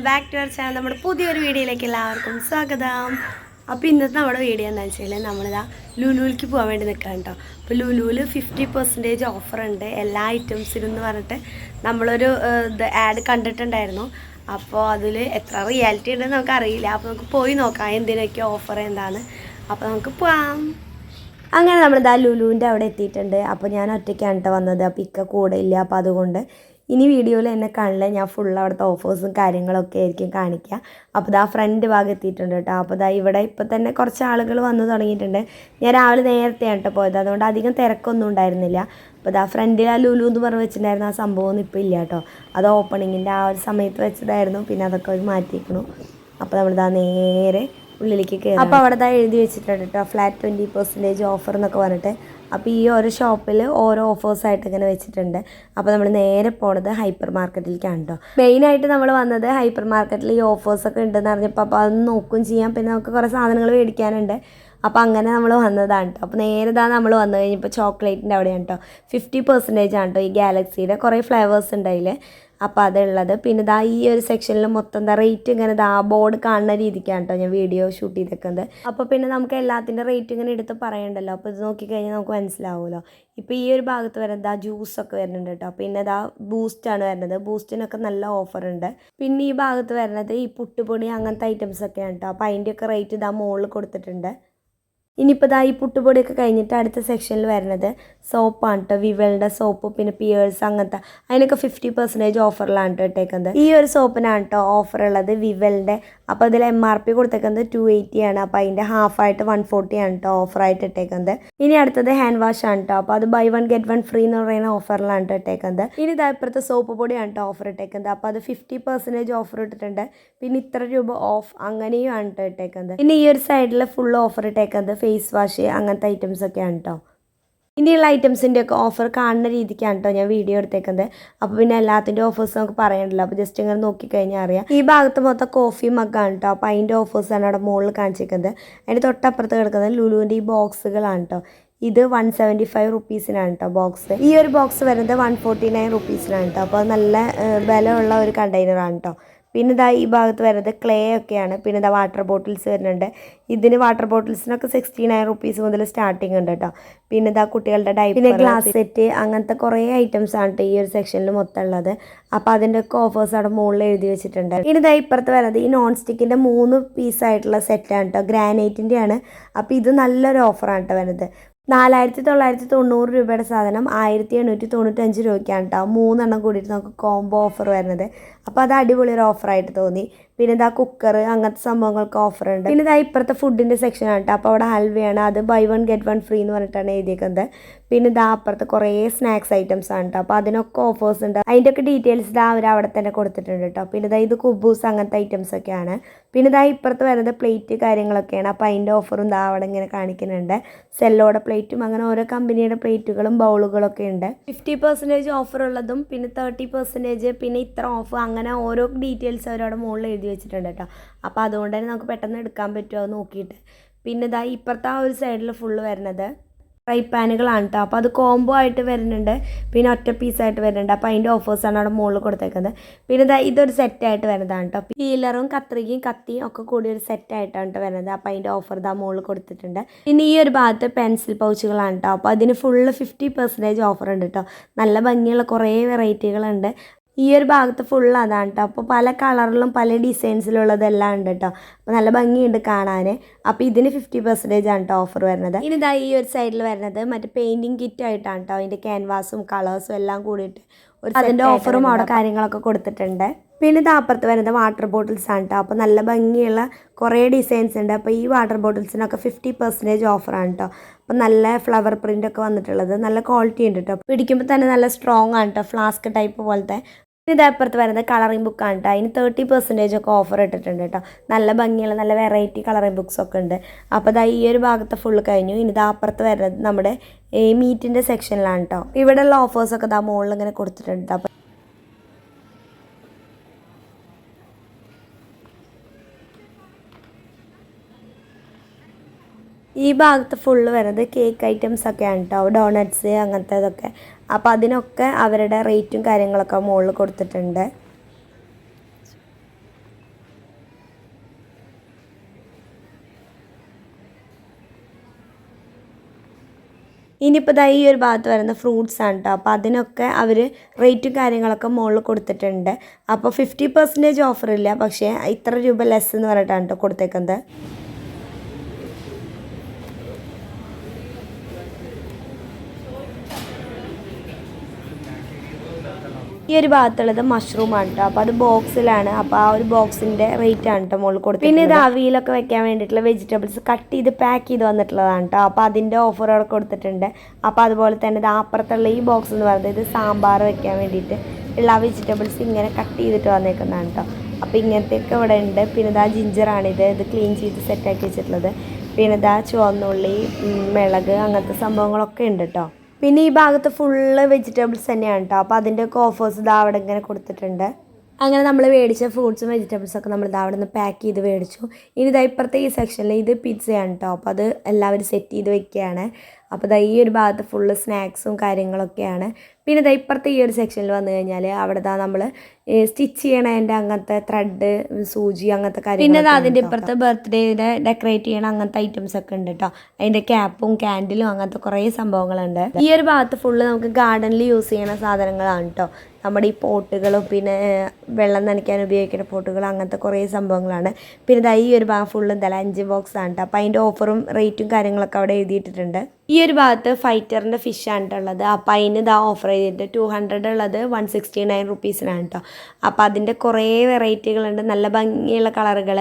Back to our channel. നമ്മുടെ പുതിയൊരു വീഡിയോയിലേക്ക് എല്ലാവർക്കും സ്വാഗതം. അപ്പോൾ ഇന്നത്തെ നമ്മുടെ വീഡിയോ എന്താണെന്ന് വെച്ചാൽ നമ്മളിതാ ലുലുവിലേക്ക് പോകാൻ വേണ്ടി നിൽക്കാം കേട്ടോ. അപ്പോൾ ലുലുവിൽ 50% ഓഫറുണ്ട് എല്ലാ ഐറ്റംസിനും എന്ന് പറഞ്ഞിട്ട് നമ്മളൊരു ആഡ് കണ്ടിട്ടുണ്ടായിരുന്നു. അപ്പോൾ അതിൽ എത്ര റിയാലിറ്റി ഉണ്ടെന്ന് നമുക്കറിയില്ല. അപ്പോൾ നമുക്ക് പോയി നോക്കാം എന്തിനൊക്കെ ഓഫർ എന്താണ്. അപ്പോൾ നമുക്ക് പോവാം. അങ്ങനെ നമ്മളിതാ ലുലുവിൻ്റെ അവിടെ എത്തിയിട്ടുണ്ട്. അപ്പോൾ ഞാൻ ഒറ്റയ്ക്കാണ് കേട്ടോ വന്നത്. അപ്പോൾ ഇക്ക കൂടെ ഇല്ല. അപ്പോൾ അതുകൊണ്ട് ഇനി വീഡിയോയിൽ എന്നെ കാണില്ല, ഞാൻ ഫുൾ അവിടുത്തെ ഓഫേഴ്സും കാര്യങ്ങളൊക്കെ ആയിരിക്കും കാണിക്കുക. അപ്പോൾ ഇതാ ഫ്രണ്ട് ഭാഗം എത്തിയിട്ടുണ്ട് കേട്ടോ. അപ്പോൾ ഇതാ ഇവിടെ ഇപ്പോൾ തന്നെ കുറച്ച് ആളുകൾ വന്നു തുടങ്ങിയിട്ടുണ്ട്. ഞാൻ രാവിലെ നേരത്തെയാണ് കേട്ടോ പോയത്, അതുകൊണ്ട് അധികം തിരക്കൊന്നും ഉണ്ടായിരുന്നില്ല. അപ്പോൾ ഇതാ ഫ്രണ്ടിൽ ആ ലുലു എന്ന് പറഞ്ഞ് വെച്ചിട്ടുണ്ടായിരുന്നു, ആ സംഭവമൊന്നും ഇപ്പോൾ ഇല്ല കേട്ടോ. അത് ഓപ്പണിങ്ങിൻ്റെ ആ ഒരു സമയത്ത് വെച്ചതായിരുന്നു, പിന്നെ അതൊക്കെ അവർ മാറ്റിയിരിക്കണു. അപ്പോൾ നമ്മളിതാ നേരെ ഉള്ളിലേക്ക് കയറി. അപ്പോൾ അവിടെ ഇതാ എഴുതി വെച്ചിട്ടുണ്ട് കേട്ടോ, ഫ്ലാറ്റ് 20% ഓഫർ എന്നൊക്കെ പറഞ്ഞിട്ട്. അപ്പോൾ ഈ ഓരോ ഷോപ്പിൽ ഓരോ ഓഫേഴ്സായിട്ട് ഇങ്ങനെ വെച്ചിട്ടുണ്ട്. അപ്പോൾ നമ്മൾ നേരെ പോണത് ഹൈപ്പർ മാർക്കറ്റിലേക്കാണ് കേട്ടോ. മെയിനായിട്ട് നമ്മൾ വന്നത് ഹൈപ്പർ മാർക്കറ്റിൽ ഈ ഓഫേഴ്സൊക്കെ ഉണ്ടെന്ന് അറിഞ്ഞപ്പോൾ അപ്പോൾ അതൊന്ന് നോക്കുകയും ചെയ്യാം. പിന്നെ നമുക്ക് കുറേ സാധനങ്ങൾ മേടിക്കാനുണ്ട്. അപ്പോൾ അങ്ങനെ നമ്മൾ വന്നതാണ് കേട്ടോ. അപ്പോൾ നേരെ ഇതാ നമ്മൾ വന്നു കഴിഞ്ഞപ്പോൾ ചോക്ലേറ്റിൻ്റെ അവിടെയാണ് കേട്ടോ. 50% ആണ് കേട്ടോ ഈ ഗാലക്സിയുടെ. കുറേ ഫ്ലേവേഴ്സ് ഉണ്ട് അതിൽ. അപ്പോൾ അതുള്ളത്. പിന്നെ ഇതാ ഈ ഒരു സെക്ഷനിൽ മൊത്തം എന്താ റേറ്റ് ഇങ്ങനെ ഇതാ ബോർഡ് കാണുന്ന രീതിക്കാണ് കേട്ടോ ഞാൻ വീഡിയോ ഷൂട്ട് ചെയ്തേക്കുന്നത്. അപ്പോൾ പിന്നെ നമുക്ക് എല്ലാത്തിൻ്റെ റേറ്റ് ഇങ്ങനെ എടുത്ത് പറയണ്ടല്ലോ. അപ്പോൾ ഇത് നോക്കിക്കഴിഞ്ഞാൽ നമുക്ക് മനസ്സിലാവുമല്ലോ. ഇപ്പോൾ ഈ ഒരു ഭാഗത്ത് വരുന്നത് ആ ജ്യൂസൊക്കെ വരുന്നുണ്ട് കേട്ടോ. പിന്നെ ഇതാ ബൂസ്റ്റാണ് വരുന്നത്. ബൂസ്റ്റിനൊക്കെ നല്ല ഓഫറുണ്ട്. പിന്നെ ഈ ഭാഗത്ത് വരുന്നത് ഈ പുട്ടുപൊടി അങ്ങനത്തെ ഐറ്റംസൊക്കെയാണ് കേട്ടോ. അപ്പോൾ അതിൻ്റെയൊക്കെ റേറ്റ് ഇതാ മുകളിൽ കൊടുത്തിട്ടുണ്ട്. ഇനിയിപ്പോൾ ഇതാ ഈ പുട്ടുപൊടിയൊക്കെ കഴിഞ്ഞിട്ട് അടുത്ത സെക്ഷനിൽ വരുന്നത് സോപ്പാണ് കേട്ടോ. വിവലിൻ്റെ സോപ്പ്, പിന്നെ പിയേഴ്സ് അങ്ങനത്തെ അതിനൊക്കെ 50% ഓഫറിലാണ് കേട്ടോ ഇട്ടേക്കുന്നത്. ഈ ഒരു സോപ്പിനാണ് കേട്ടോ ഓഫർ ഉള്ളത്, വിവലിൻ്റെ. അപ്പോൾ അതിൽ MRP കൊടുത്തേക്കുന്നത് 280 ആണ്. അപ്പോൾ അതിൻ്റെ ഹാഫായിട്ട് 140 ആണ് കേട്ടോ ഓഫറായിട്ട് ഇട്ടേക്കുന്നത്. ഇനി അടുത്തത് ഹാൻഡ് വാഷ് ആണ് കേട്ടോ. അപ്പോൾ അത് ബൈ 1 get 1 ഫ്രീ എന്ന് പറയുന്ന ഓഫറിലാണ് കേട്ടോ ഇട്ടേക്കുന്നത്. ഇനി ഇതാ ഇപ്പുറത്തെ സോപ്പ് പൊടിയാണ് കേട്ടോ ഓഫർ ഇട്ടേക്കുന്നത്. അപ്പോൾ അത് 50% ഓഫർ ഇട്ടിട്ടുണ്ട്. പിന്നെ ഇത്ര രൂപ ഓഫ് അങ്ങനെയും ആണ് കേട്ടോ ഇട്ടേക്കുന്നത്. പിന്നെ ഈ ഒരു സൈഡിൽ ഫുൾ ഓഫർ ഇട്ടേക്കുന്നത് ഫേസ് വാഷ് അങ്ങനത്തെ ഐറ്റംസൊക്കെയാണ് കേട്ടോ. ഇനിയുള്ള ഐറ്റംസിൻ്റെയൊക്കെ ഓഫർ കാണുന്ന രീതിക്കാണ് കേട്ടോ ഞാൻ വീഡിയോ എടുത്തേക്കുന്നത്. അപ്പോൾ പിന്നെ എല്ലാത്തിൻ്റെ ഓഫേഴ്സ് നമുക്ക് പറയണ്ടല്ലോ. അപ്പോൾ ജസ്റ്റ് ഇങ്ങനെ നോക്കിക്കഴിഞ്ഞാൽ അറിയാം. ഈ ഭാഗത്ത് മൊത്തം കോഫി മഗ്ഗാണ് കേട്ടോ. അപ്പോൾ അതിൻ്റെ ഓഫേഴ്സാണ് അവിടെ മുകളിൽ കാണിച്ചിരിക്കുന്നത്. അതിൻ്റെ തൊട്ടപ്പുറത്ത് കിടക്കുന്നത് ലുലുവിൻ്റെ ഈ ബോക്സുകളാണ് കേട്ടോ. ഇത് 175 റുപ്പീസിനാണ് കേട്ടോ ബോക്സ്. ഈ ഒരു ബോക്സ് വരുന്നത് 149 റുപ്പീസിനാണ് കേട്ടോ. അപ്പോൾ നല്ല ബലമുള്ള ഒരു കണ്ടെയ്നറാണ് കേട്ടോ. പിന്നെ ഇതാ ഈ ഭാഗത്ത് വരുന്നത് ക്ലേ ഒക്കെയാണ്. പിന്നെ ഇതാ വാട്ടർ ബോട്ടിൽസ് വരുന്നുണ്ട്. ഇതിന് വാട്ടർ ബോട്ടിൽസിനൊക്കെ 69 റുപ്പീസ് മുതൽ സ്റ്റാർട്ടിങ് ഉണ്ട് കേട്ടോ. പിന്നെ ഇതാ കുട്ടികളുടെ ഡൈപ്പർ, പിന്നെ ഗ്ലാസ് സെറ്റ് അങ്ങനത്തെ കുറേ ഐറ്റംസ് ആണ് കേട്ടോ ഈ ഒരു സെക്ഷനിൽ മൊത്തം ഉള്ളത്. അപ്പോൾ അതിൻ്റെ ഒക്കെ ഓഫേഴ്സ് അവിടെ മുകളിൽ എഴുതി വെച്ചിട്ടുണ്ട്. ഇനി ഇതാ ഇപ്പുറത്ത് വരുന്നത് ഈ നോൺ സ്റ്റിക്കിൻ്റെ 3 പീസായിട്ടുള്ള സെറ്റാണ് കേട്ടോ. ഗ്രാനൈറ്റിൻ്റെ ആണ്. അപ്പോൾ ഇത് നല്ലൊരു ഓഫറാണ് കേട്ടോ വരുന്നത്. 4990 രൂപയുടെ സാധനം 1895 രൂപയ്ക്കാണ് കേട്ടോ. 3 എണ്ണം കൂടിയിട്ട് നമുക്ക് കോംബോ ഓഫർ വരുന്നത്. അപ്പോൾ അത് അടിപൊളി ഒരു ഓഫറായിട്ട് തോന്നി. പിന്നെ ഇതാ കുക്കർ അങ്ങനത്തെ സംഭവങ്ങൾക്ക് ഓഫറുണ്ട്. പിന്നെ ഇതാ ഇപ്പുറത്തെ ഫുഡിൻ്റെ സെക്ഷനാണ് കേട്ടോ. അപ്പോൾ അവിടെ ഹൽവയാണ്. അത് ബൈ 1 get 1 ഫ്രീ എന്ന് പറഞ്ഞിട്ടാണ് എഴുതിയേക്കുന്നത്. പിന്നെ ഇതാ അപ്പുറത്ത് കുറേ സ്നാക്സ് ഐറ്റംസ് ആണ് കേട്ടോ. അപ്പോൾ അതിനൊക്കെ ഓഫേഴ്സ് ഉണ്ട്. അതിൻ്റെയൊക്കെ ഡീറ്റെയിൽസ് ഇതാ അവർ അവിടെ തന്നെ കൊടുത്തിട്ടുണ്ട് കേട്ടോ. പിന്നെ ഇതാ ഇത് കുബൂസ് അങ്ങനത്തെ ഐറ്റംസ് ഒക്കെയാണ്. പിന്നെ ഇതാ ഇപ്പുറത്ത് വരുന്നത് പ്ലേറ്റ് കാര്യങ്ങളൊക്കെയാണ്. അപ്പോൾ അതിൻ്റെ ഓഫറും ഇതാ അവിടെ ഇങ്ങനെ കാണിക്കുന്നുണ്ട്. സെല്ലോടെ പ്ലേറ്റും അങ്ങനെ ഓരോ കമ്പനിയുടെ പ്ലേറ്റുകളും ബൗളുകളൊക്കെ ഉണ്ട്. 50% ഓഫർ ഉള്ളതും പിന്നെ 30% പിന്നെ ഇത്ര ഓഫ് അങ്ങനെ ഓരോ ഡീറ്റെയിൽസ് അവരവിടെ മുകളിൽ എഴുതി വെച്ചിട്ടുണ്ട് കേട്ടോ. അപ്പോൾ അതുകൊണ്ട് തന്നെ നമുക്ക് പെട്ടെന്ന് എടുക്കാൻ പറ്റുമോ അത് നോക്കിയിട്ട്. പിന്നെ ഇതാ ഇപ്പുറത്തെ ആ ഒരു സൈഡിൽ ഫുള്ള് വരുന്നത് ഫ്രൈ പാനുകളാണ് കേട്ടോ. അപ്പോൾ അത് കോംബോ ആയിട്ട് വരുന്നുണ്ട്. പിന്നെ ഒറ്റ പീസായിട്ട് വരുന്നുണ്ട്. അപ്പോൾ അതിൻ്റെ ഓഫേഴ്സാണ് അവിടെ മുകളിൽ കൊടുത്തേക്കുന്നത്. പിന്നെ ഇതാ ഇതൊരു സെറ്റായിട്ട് വരുന്നതാണ് കേട്ടോ. പീലറും കത്രികയും കത്തിയും ഒക്കെ കൂടി ഒരു സെറ്റായിട്ടാണ് കേട്ടോ വരുന്നത്. അപ്പോൾ അതിൻ്റെ ഓഫർ ഇതാ മുകളിൽ കൊടുത്തിട്ടുണ്ട്. പിന്നെ ഈ ഒരു ഭാഗത്ത് പെൻസിൽ പൗച്ചുകളാണ് കേട്ടോ. അപ്പോൾ അതിന് ഫുള്ള് 50% ഓഫർ ഉണ്ട് കേട്ടോ. നല്ല ഭംഗിയുള്ള കുറേ വെറൈറ്റികളുണ്ട്. ഈ ഒരു ഭാഗത്ത് ഫുൾ അതാണ് കേട്ടോ. അപ്പോൾ പല കളറിലും പല ഡിസൈൻസിലുള്ളതെല്ലാം ഉണ്ട് കേട്ടോ. അപ്പോൾ നല്ല ഭംഗിയുണ്ട് കാണാൻ. അപ്പോൾ ഇതിന് 50% ആണ് കേട്ടോ ഓഫർ വരുന്നത്. ഇനി ഇതാ ഈ ഒരു സൈഡിൽ വരുന്നത് മറ്റേ പെയിൻറ്റിങ് കിറ്റ് ആയിട്ടാണ് കേട്ടോ. അതിൻ്റെ ക്യാൻവാസും കളേഴ്സും എല്ലാം കൂടിയിട്ട് അതിൻ്റെ ഓഫറും അവിടെ കാര്യങ്ങളൊക്കെ കൊടുത്തിട്ടുണ്ട്. പിന്നെ ഇത് അപ്പുറത്ത് വരുന്നത് വാട്ടർ ബോട്ടിൽസ് ആണ് കേട്ടോ. അപ്പോൾ നല്ല ഭംഗിയുള്ള കുറേ ഡിസൈൻസ് ഉണ്ട്. അപ്പോൾ ഈ വാട്ടർ ബോട്ടിൽസിനൊക്കെ 50% ഓഫറാണ് കേട്ടോ. അപ്പോൾ നല്ല ഫ്ലവർ പ്രിൻ്റ് ഒക്കെ വന്നിട്ടുള്ളത് നല്ല ക്വാളിറ്റി ഉണ്ട് കേട്ടോ. പിടിക്കുമ്പോൾ തന്നെ നല്ല സ്ട്രോങ് ആണ് കേട്ടോ, ഫ്ലാസ്ക് ടൈപ്പ് പോലത്തെ. ഇത് അപ്പുറത്ത് വരുന്നത് കളറിംഗ് ബുക്കാണ് കേട്ടോ. അതിന് 30% ഒക്കെ ഓഫർ ഇട്ടിട്ടുണ്ട് കേട്ടോ. നല്ല ഭംഗിയുള്ള നല്ല വെറൈറ്റി കളറിംഗ് ബുക്സ് ഒക്കെ ഉണ്ട്. അപ്പോൾ ഇതാ ഈ ഒരു ഭാഗത്ത് ഫുള്ള് കഴിഞ്ഞു. ഇനി ഇതാ അപ്പുറത്ത് വരുന്നത് നമ്മുടെ മീറ്റിൻ്റെ സെക്ഷനിലാണ് കേട്ടോ. ഇവിടെയുള്ള ഓഫേഴ്സൊക്കെ ഇതാ മുകളിൽ ഇങ്ങനെ കൊടുത്തിട്ടുണ്ട്. അപ്പോൾ ഈ ഭാഗത്ത് ഫുള്ള് വരുന്നത് കേക്ക് ഐറ്റംസ് ഒക്കെയാണ് കേട്ടോ, ഡോണറ്റ്സ് അങ്ങനത്തേതൊക്കെ. അപ്പോൾ അതിനൊക്കെ അവരുടെ റേറ്റും കാര്യങ്ങളൊക്കെ മുകളിൽ കൊടുത്തിട്ടുണ്ട്. ഇനിയിപ്പോൾ ദാ ഈ ഒരു ഭാഗത്ത് വരുന്ന ഫ്രൂട്ട്സ് ആണ് കേട്ടോ. അപ്പോൾ അതിനൊക്കെ അവർ റേറ്റും കാര്യങ്ങളൊക്കെ മുകളിൽ കൊടുത്തിട്ടുണ്ട്. അപ്പോൾ 50% ഓഫർ ഇല്ല, പക്ഷേ ഇത്ര രൂപ ലെസ് എന്ന് പറഞ്ഞിട്ടാണ് കേട്ടോ കൊടുത്തേക്കുന്നത്. ഈ ഒരു ഭാഗത്തുള്ളത് മഷ്റൂമാണ് കേട്ടോ. അപ്പോൾ അത് ബോക്സിലാണ്. അപ്പോൾ ആ ഒരു ബോക്സിൻ്റെ റേറ്റ് ആണ് കേട്ടോ മുകളിൽ കൊടുത്തത്. പിന്നെ ഇത് അവിയലൊക്കെ വെക്കാൻ വേണ്ടിയിട്ടുള്ള വെജിറ്റബിൾസ് കട്ട് ചെയ്ത് പാക്ക് ചെയ്ത് വന്നിട്ടുള്ളതാണ് കേട്ടോ. അപ്പോൾ അതിൻ്റെ ഓഫർ അവിടെ കൊടുത്തിട്ടുണ്ട്. അപ്പോൾ അതുപോലെ തന്നെ ഇത് അപ്പുറത്തുള്ള ഈ ബോക്സ് എന്ന് പറയുന്നത് ഇത് സാമ്പാർ വെക്കാൻ വേണ്ടിയിട്ട് ഉള്ള വെജിറ്റബിൾസ് ഇങ്ങനെ കട്ട് ചെയ്തിട്ട് വന്നേക്കുന്നതാണ് കേട്ടോ. അപ്പോൾ ഇങ്ങനത്തെയൊക്കെ ഇവിടെ ഉണ്ട്. പിന്നെ ഇതാ ജിഞ്ചറാണിത്, ഇത് ക്ലീൻ ചെയ്ത് സെറ്റാക്കി വെച്ചിട്ടുള്ളത്. പിന്നെ ഇതാ ചുവന്നുള്ളി, മിളക്, അങ്ങനത്തെ സംഭവങ്ങളൊക്കെ ഉണ്ട് കേട്ടോ. പിന്നെ ഈ ഭാഗത്ത് ഫുള്ള് വെജിറ്റബിൾസ് തന്നെയാണ് കേട്ടോ. അപ്പോൾ അതിൻ്റെയൊക്കെ ഓഫേഴ്സ് ഇതാ അവിടെ ഇങ്ങനെ കൊടുത്തിട്ടുണ്ട്. അങ്ങനെ നമ്മൾ മേടിച്ച ഫ്രൂട്ട്സും വെജിറ്റബിൾസൊക്കെ നമ്മൾ ഇതാ അവിടെ നിന്ന് പാക്ക് ചെയ്ത് മേടിച്ചു. ഇനി ഇതാ ഇപ്പുറത്തെ ഈ സെക്ഷനിൽ ഇത് പിസ്സയാണ് കേട്ടോ. അപ്പോൾ അത് എല്ലാവരും സെറ്റ് ചെയ്ത് വെക്കുകയാണ്. അപ്പോൾ ഇതാ ഈ ഒരു ഭാഗത്ത് ഫുള്ള് സ്നാക്സും കാര്യങ്ങളൊക്കെയാണ്. പിന്നെ ഇതാ ഇപ്പുറത്തെ ഈ ഒരു സെക്ഷനിൽ വന്നു കഴിഞ്ഞാൽ അവിടെ ഇതാ നമ്മൾ സ്റ്റിച്ച് ചെയ്യണതിൻ്റെ അങ്ങനത്തെ ത്രെഡ്, സൂചി, അങ്ങനത്തെ കാര്യങ്ങൾ. പിന്നെ അതിൻ്റെ ഇപ്പുറത്തെ ബർത്ത്ഡേയുടെ ഡെക്കറേറ്റ് ചെയ്യണ അങ്ങനത്തെ ഐറ്റംസ് ഒക്കെ ഉണ്ട് കേട്ടോ. അതിൻ്റെ ക്യാപ്പും ക്യാൻഡിലും അങ്ങനത്തെ കുറേ സംഭവങ്ങളുണ്ട്. ഈ ഒരു ഭാഗത്ത് ഫുള്ള് നമുക്ക് ഗാർഡനിൽ യൂസ് ചെയ്യണ സാധനങ്ങളാണ് കേട്ടോ. നമ്മുടെ ഈ പോട്ടുകളും പിന്നെ വെള്ളം നനയ്ക്കാൻ ഉപയോഗിക്കുന്ന പോട്ടുകൾ, അങ്ങനത്തെ കുറേ സംഭവങ്ങളാണ്. പിന്നെ ഇതാ ഈ ഒരു ഭാഗം ഫുള്ള് എന്തായാലും 5 ബോക്സ് ആണ് കേട്ടോ. അപ്പോൾ അതിൻ്റെ ഓഫറും റേറ്റും കാര്യങ്ങളൊക്കെ അവിടെ എഴുതിയിട്ടിട്ടുണ്ട്. ഈ ഒരു ഭാഗത്ത് ഫൈറ്ററിൻ്റെ ഫിഷാണ് കേട്ടോ ഉള്ളത്. അപ്പോൾ അതിന് ഇതാ ഓഫർ ചെയ്തിട്ട് 200 ഉള്ളത് 169 റുപ്പീസിനാണ് കേട്ടോ. അപ്പോൾ അതിൻ്റെ കുറേ വെറൈറ്റികളുണ്ട്, നല്ല ഭംഗിയുള്ള കളറുകൾ.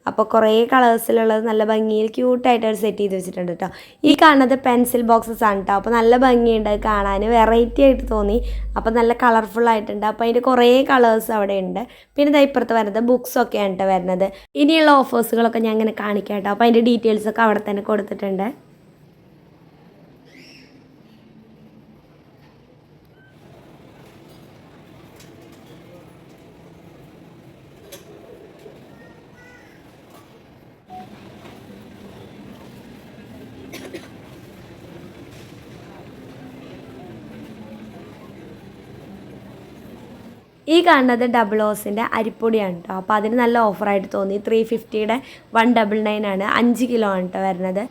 അപ്പോൾ കുറേ കളേഴ്സിലുള്ളത് നല്ല ഭംഗിയിൽ ക്യൂട്ടായിട്ട് അവർ സെറ്റ് ചെയ്ത് വെച്ചിട്ടുണ്ട് കേട്ടോ. ഈ കാണുന്നത് പെൻസിൽ ബോക്സസ് ആണ് കേട്ടോ. അപ്പോൾ നല്ല ഭംഗിയുണ്ട് കാണാൻ, വെറൈറ്റി ആയിട്ട് തോന്നി. അപ്പോൾ നല്ല കളർഫുൾ ആയിട്ടുണ്ട്. അപ്പോൾ അതിൻ്റെ കുറേ കളേഴ്സ് അവിടെ ഉണ്ട്. പിന്നെ ഇതാ ഇപ്പുറത്ത് വരുന്നത് ബുക്സൊക്കെയാണ് കേട്ടോ വരുന്നത്. ഇനിയുള്ള ഓഫേഴ്സുകളൊക്കെ ഞാൻ ഇങ്ങനെ കാണിക്കാം കേട്ടോ. അപ്പോൾ അതിൻ്റെ ഡീറ്റെയിൽസൊക്കെ അവിടെ തന്നെ കൊടുത്തിട്ടുണ്ട്. ഈ കാണുന്നത് ഡബിൾ ഓസിൻ്റെ അരിപ്പൊടിയാണ് കേട്ടോ. അപ്പോൾ അതിന് നല്ല ഓഫറായിട്ട് തോന്നി. 350യുടെ 199 ആണ്. 5 കിലോ ആണ് കേട്ടോ വരുന്നത്.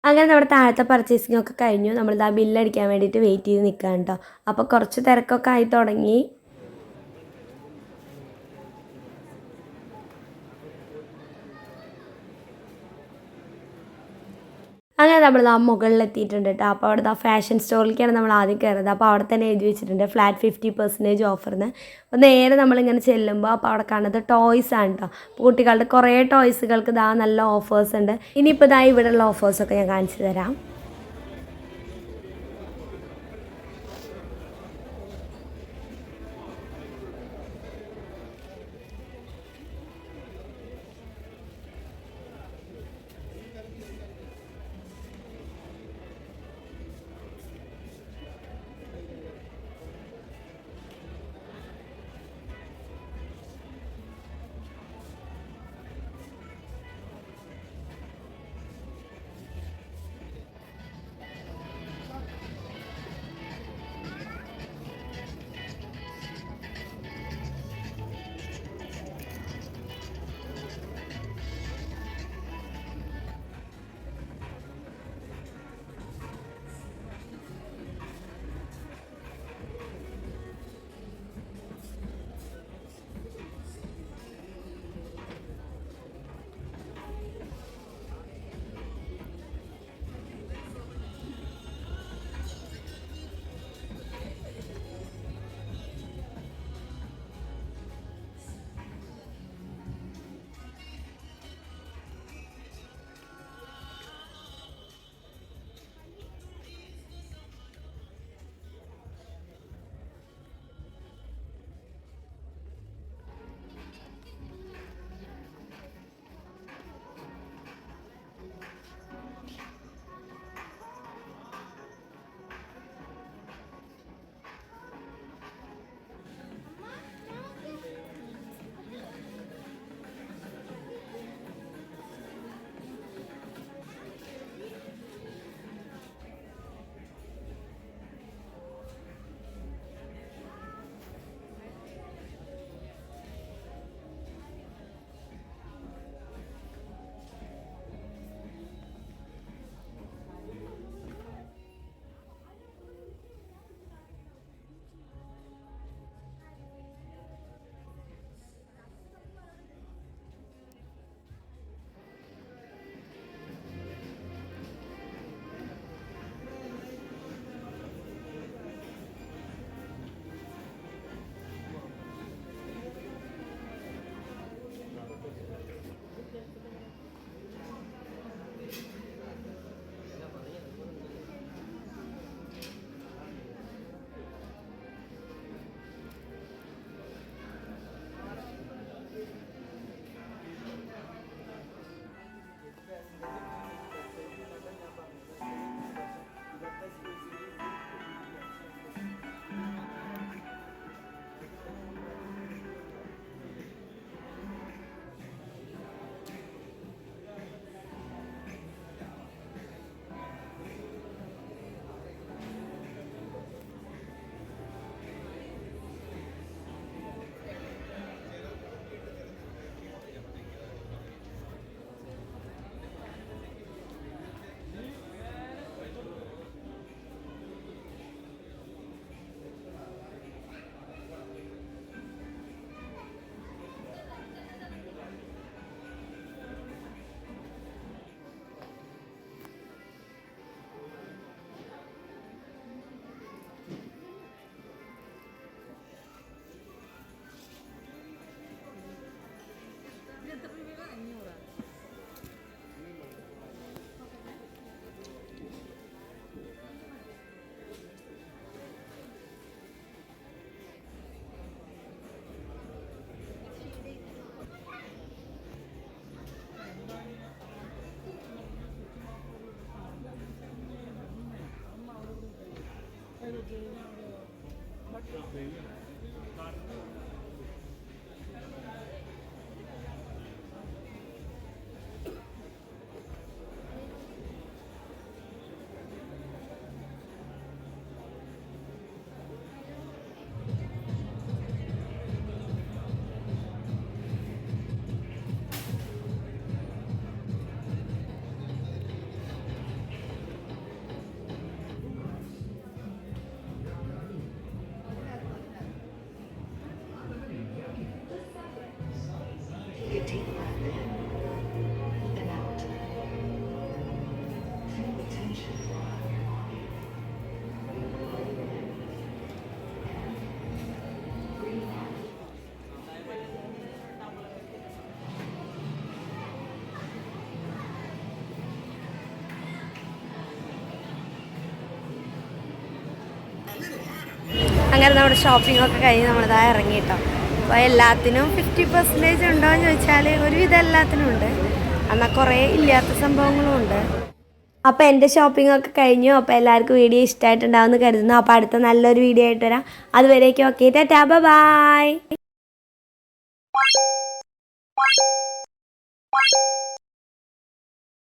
അങ്ങനെ നമ്മുടെ താഴത്തെ പർച്ചേസിംഗ് ഒക്കെ കഴിഞ്ഞു. നമ്മളിതാ ബില്ലടിക്കാൻ വേണ്ടിയിട്ട് വെയിറ്റ് ചെയ്ത് നിൽക്കുകയാണ് കേട്ടോ. അപ്പോൾ കുറച്ച് തിരക്കൊക്കെ ആയി തുടങ്ങി. അങ്ങനെ നമ്മൾ ആ മുകളിലെത്തിയിട്ടുണ്ട് കേട്ടോ. അപ്പോൾ അവിടെ ഫാഷൻ സ്റ്റോറിലേക്കാണ് നമ്മൾ ആദ്യം കയറുന്നത്. അപ്പോൾ അവിടെ തന്നെ എഴുതി വെച്ചിട്ടുണ്ട് ഫ്ലാറ്റ് 50% ഓഫറിന്. അപ്പോൾ നേരെ നമ്മളിങ്ങനെ ചെല്ലുമ്പോൾ അപ്പോൾ അവിടെ കാണുന്നത് ടോയ്സ് ആണ് കേട്ടോ. അപ്പോൾ കുട്ടികളുടെ കുറേ ടോയ്സുകൾക്ക് ഇതാ നല്ല ഓഫേഴ്സ് ഉണ്ട്. ഇനിയിപ്പോൾ ഇതാ ഇവിടെയുള്ള ഓഫേഴ്സൊക്കെ ഞാൻ കാണിച്ചു തരാം. അങ്ങനെ നമ്മുടെ ഷോപ്പിംഗ് ഒക്കെ കഴിഞ്ഞ് നമ്മളിതാ ഇറങ്ങി കേട്ടോ. അപ്പോൾ എല്ലാത്തിനും 50% ഉണ്ടോ എന്ന് ചോദിച്ചാൽ ഒരുവിധം എല്ലാത്തിനും ഉണ്ട്, എന്നാൽ കുറേ ഇല്ലാത്ത സംഭവങ്ങളും ഉണ്ട്. അപ്പോൾ എൻ്റെ ഷോപ്പിംഗ് ഒക്കെ കഴിഞ്ഞു. അപ്പോൾ എല്ലാവർക്കും വീഡിയോ ഇഷ്ടമായിട്ടുണ്ടാവുമെന്ന് കരുതുന്നു. അപ്പോൾ അടുത്ത നല്ലൊരു വീഡിയോ ആയിട്ട് വരാം. അതുവരേക്കും ഓക്കെ, ടാറ്റാ ബൈ.